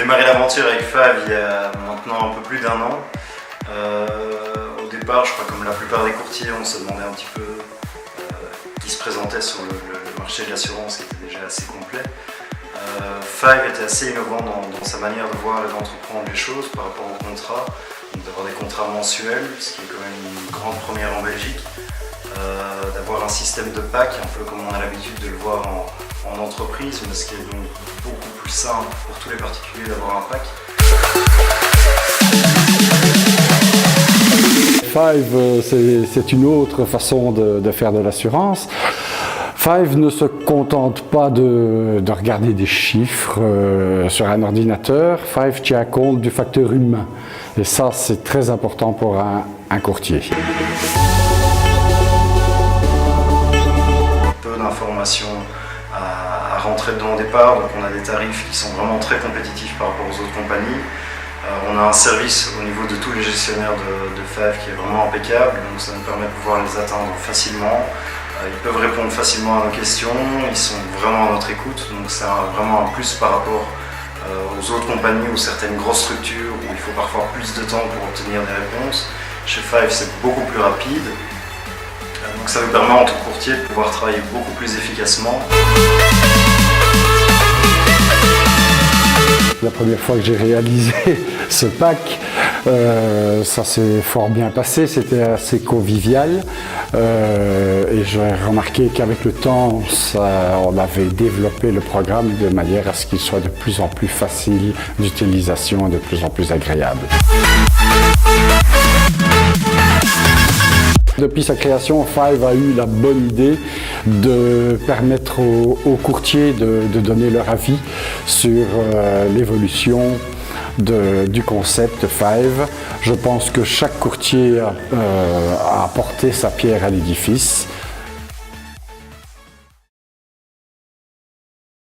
démarré l'aventure avec Five il y a maintenant un peu plus d'1 an. Au départ, je crois comme la plupart des courtiers, on se demandait un petit peu qui se présentait sur le marché de l'assurance qui était déjà assez complet. Five était assez innovant dans sa manière de voir et d'entreprendre les choses par rapport aux contrats, donc d'avoir des contrats mensuels, ce qui est quand même une grande première en Belgique, d'avoir un système de pack, un peu comme on a l'habitude de le voir en entreprise, mais ce qui est donc beaucoup plus simple pour tous les particuliers d'avoir un pack. Five, c'est une autre façon de faire de l'assurance. Five ne se contente pas de regarder des chiffres sur un ordinateur. Five tient compte du facteur humain. Et ça, c'est très important pour un courtier. Peu d'informations à rentrer dedans au départ, donc on a des tarifs qui sont vraiment très compétitifs par rapport aux autres compagnies. On a un service au niveau de tous les gestionnaires de Five qui est vraiment impeccable, donc ça nous permet de pouvoir les atteindre facilement. Ils peuvent répondre facilement à nos questions, ils sont vraiment à notre écoute, donc c'est vraiment un plus par rapport aux autres compagnies ou certaines grosses structures où il faut parfois plus de temps pour obtenir des réponses. Chez Five, c'est beaucoup plus rapide, donc ça nous permet en tant que courtier de pouvoir travailler beaucoup plus efficacement. La première fois que j'ai réalisé ce pack, ça s'est fort bien passé, c'était assez convivial et j'ai remarqué qu'avec le temps, on avait développé le programme de manière à ce qu'il soit de plus en plus facile d'utilisation et de plus en plus agréable. Depuis sa création, Five a eu la bonne idée de permettre aux courtiers de donner leur avis sur l'évolution du concept Five. Je pense que chaque courtier a apporté sa pierre à l'édifice